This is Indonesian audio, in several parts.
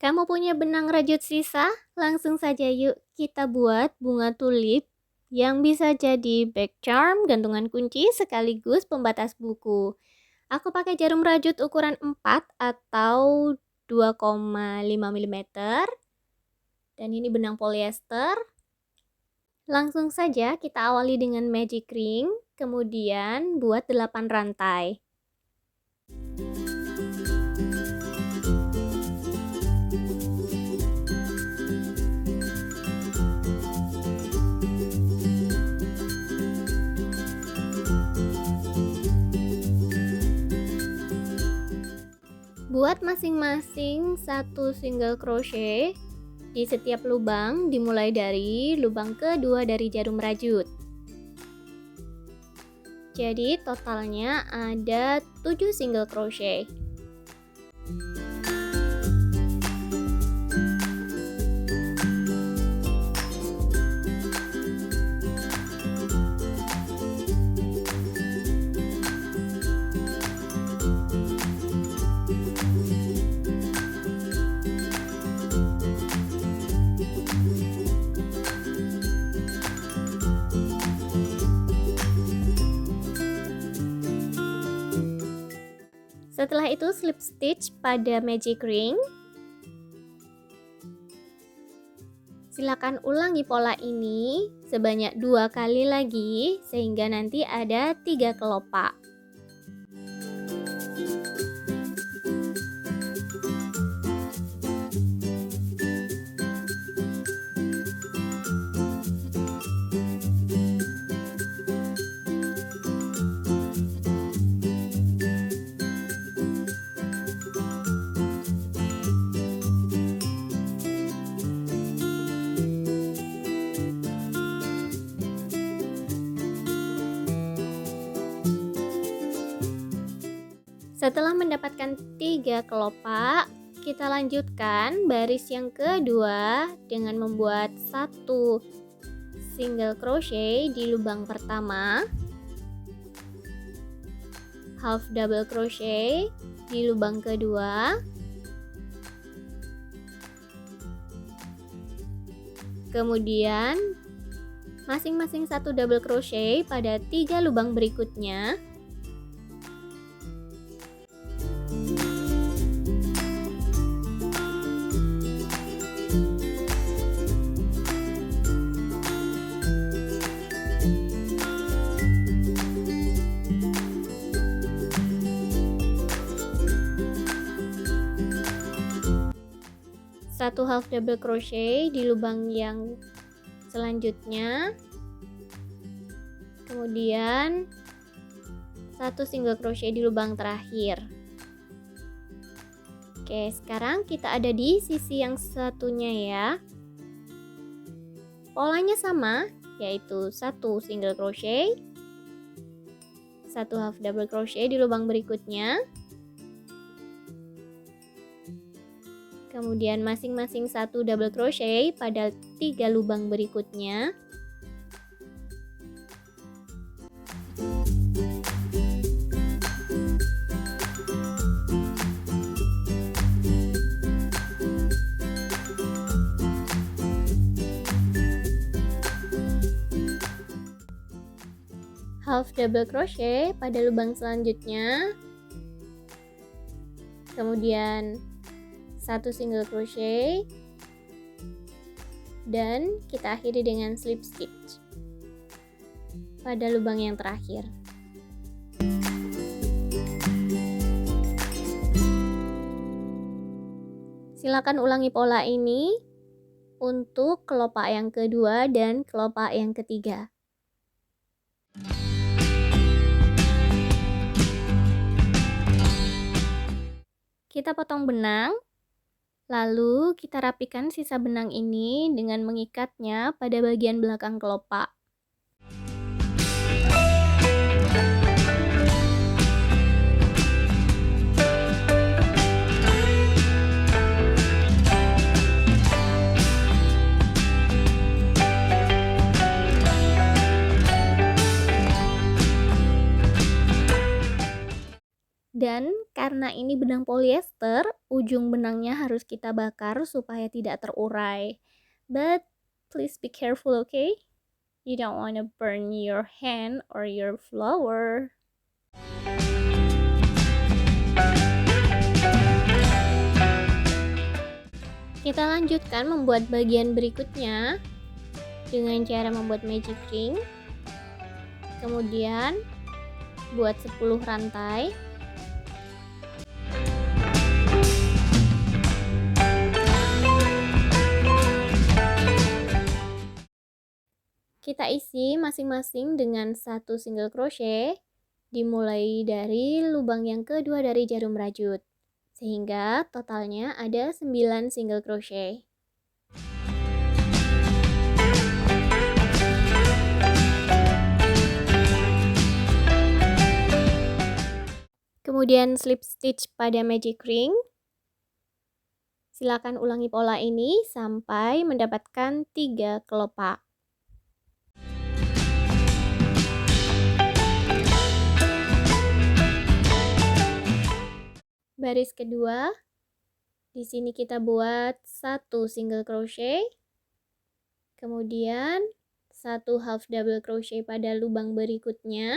Kamu punya benang rajut sisa? Langsung saja yuk kita buat bunga tulip yang bisa jadi back charm, gantungan kunci, sekaligus pembatas buku. Aku pakai jarum rajut ukuran 4 atau 2,5 mm. Dan ini benang polyester. Langsung saja kita awali dengan magic ring, kemudian buat 8 rantai. Buat masing-masing satu single crochet di setiap lubang, dimulai dari lubang kedua dari jarum rajut. Jadi totalnya ada 7 single crochet. Setelah itu slip stitch pada magic ring. Silakan ulangi pola ini sebanyak 2 kali lagi sehingga nanti ada 3 kelopak. Setelah mendapatkan 3 kelopak, kita lanjutkan baris yang kedua dengan membuat satu single crochet di lubang pertama, half double crochet di lubang kedua, kemudian masing-masing satu double crochet pada 3 lubang berikutnya. Satu half double crochet di lubang yang selanjutnya, kemudian satu single crochet di lubang terakhir. Oke, sekarang kita ada di sisi yang satunya ya. Polanya sama, yaitu satu single crochet, satu half double crochet di lubang berikutnya, kemudian masing-masing satu double crochet pada 3 lubang berikutnya. Half double crochet pada lubang selanjutnya, kemudian satu single crochet, dan kita akhiri dengan slip stitch pada lubang yang terakhir. Silakan ulangi pola ini untuk kelopak yang kedua dan kelopak yang ketiga. Kita potong benang. Lalu kita rapikan sisa benang ini dengan mengikatnya pada bagian belakang kelopak. Dan karena ini benang polyester, ujung benangnya harus kita bakar supaya tidak terurai. But please be careful, okay? You don't want to burn your hand or your flower. Kita lanjutkan membuat bagian berikutnya dengan cara membuat magic ring. Kemudian buat 10 rantai. Kita isi masing-masing dengan 1 single crochet, dimulai dari lubang yang kedua dari jarum rajut, sehingga totalnya ada 9 single crochet. Kemudian slip stitch pada magic ring. Silakan ulangi pola ini sampai mendapatkan 3 kelopak. Baris kedua, di sini kita buat 1 single crochet, kemudian 1 half double crochet pada lubang berikutnya,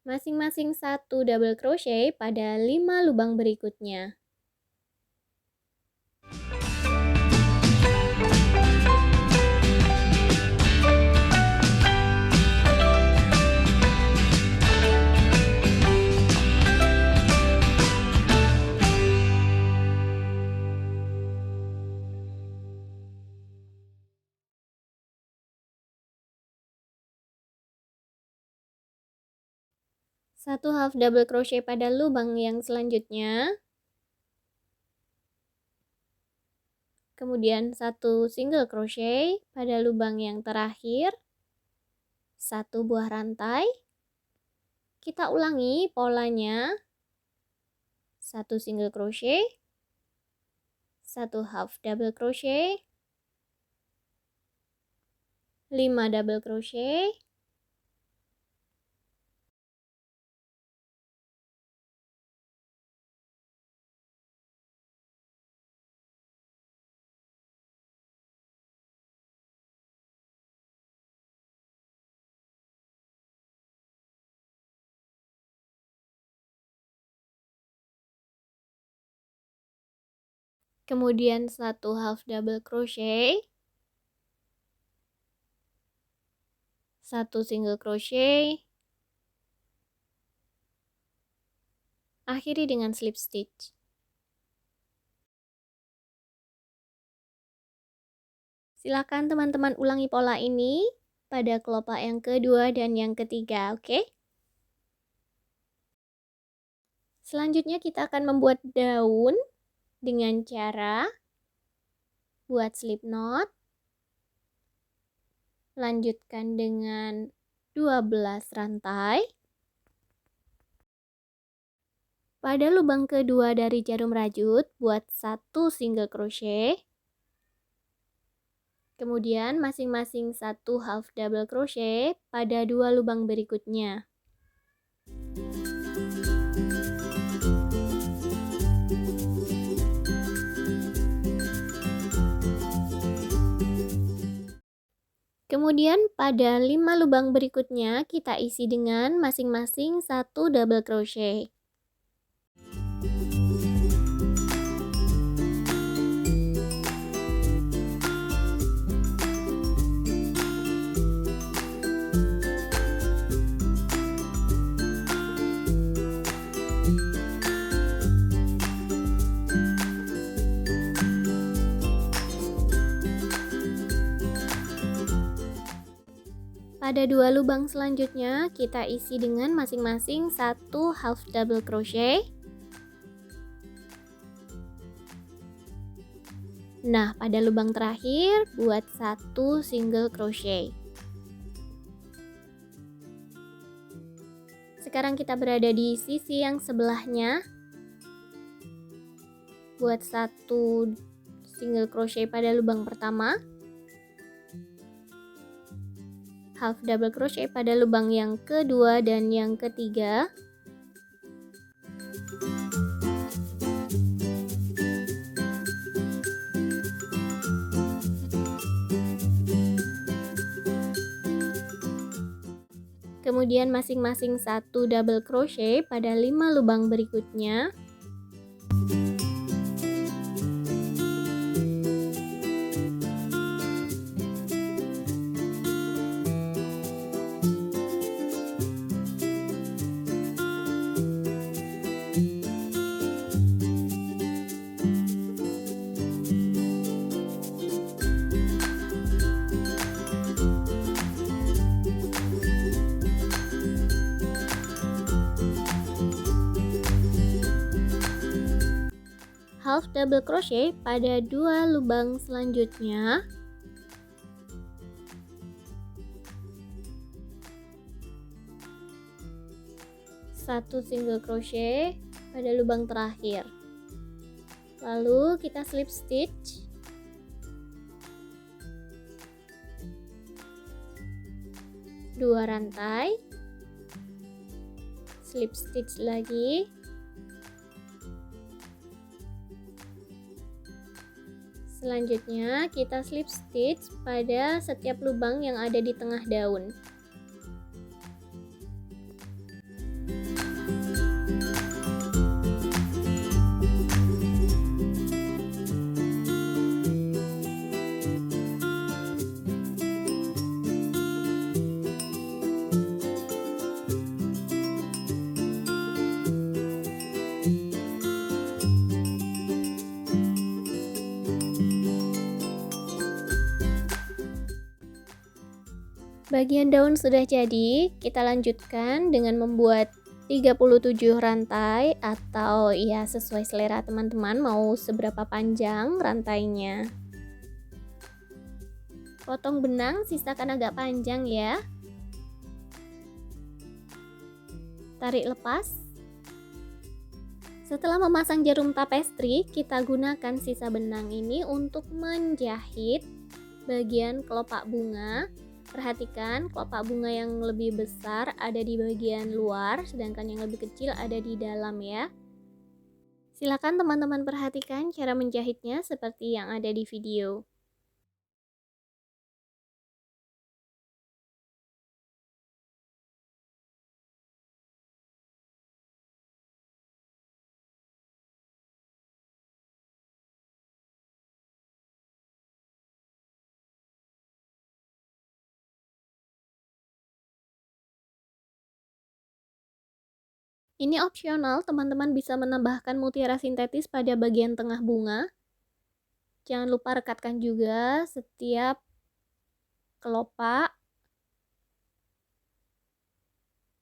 masing-masing 1 double crochet pada 5 lubang berikutnya. Satu half double crochet pada lubang yang selanjutnya, kemudian 1 single crochet pada lubang yang terakhir, 1 buah rantai. Kita ulangi polanya, 1 single crochet, 1 half double crochet, 5 double crochet, kemudian 1 half double crochet, 1 single crochet, akhiri dengan slip stitch. Silakan teman-teman ulangi pola ini pada kelopak yang kedua dan yang ketiga, oke? Selanjutnya kita akan membuat daun dengan cara buat slip knot, lanjutkan dengan 12 rantai. Pada lubang kedua dari jarum rajut, buat 1 single crochet. Kemudian masing-masing 1 half double crochet pada 2 lubang berikutnya. Kemudian pada 5 lubang berikutnya kita isi dengan masing-masing 1 double crochet. Pada 2 lubang selanjutnya kita isi dengan masing-masing 1 half double crochet. Nah, pada lubang terakhir buat 1 single crochet. Sekarang kita berada di sisi yang sebelahnya. Buat 1 single crochet pada lubang pertama. half double crochet pada lubang yang kedua dan yang ketiga. Kemudian masing-masing satu double crochet pada 5 lubang berikutnya. Half double crochet pada 2 lubang selanjutnya. Satu single crochet pada lubang terakhir. Lalu kita slip stitch. Dua rantai. Slip stitch lagi. Selanjutnya kita slip stitch pada setiap lubang yang ada di tengah daun. Bagian daun sudah jadi, kita lanjutkan dengan membuat 37 rantai atau ya sesuai selera teman-teman mau seberapa panjang rantainya. Potong benang, sisakan agak panjang ya. Tarik lepas. Setelah memasang jarum tapestri, kita gunakan sisa benang ini untuk menjahit bagian kelopak bunga. Perhatikan kelopak bunga yang lebih besar ada di bagian luar, sedangkan yang lebih kecil ada di dalam ya. Silakan teman-teman perhatikan cara menjahitnya seperti yang ada di video. Ini opsional, teman-teman bisa menambahkan mutiara sintetis pada bagian tengah bunga. Jangan lupa rekatkan juga setiap kelopak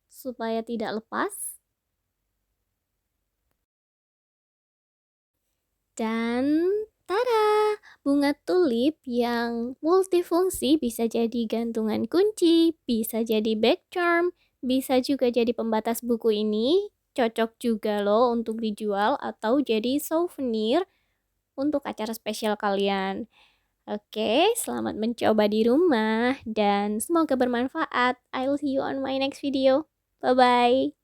supaya tidak lepas. Dan tada! Bunga tulip yang multifungsi bisa jadi gantungan kunci, bisa jadi bag charm, bisa juga jadi pembatas buku ini. Cocok juga loh untuk dijual atau jadi souvenir untuk acara spesial kalian. Oke, selamat mencoba di rumah dan semoga bermanfaat. I'll see you on my next video. Bye-bye.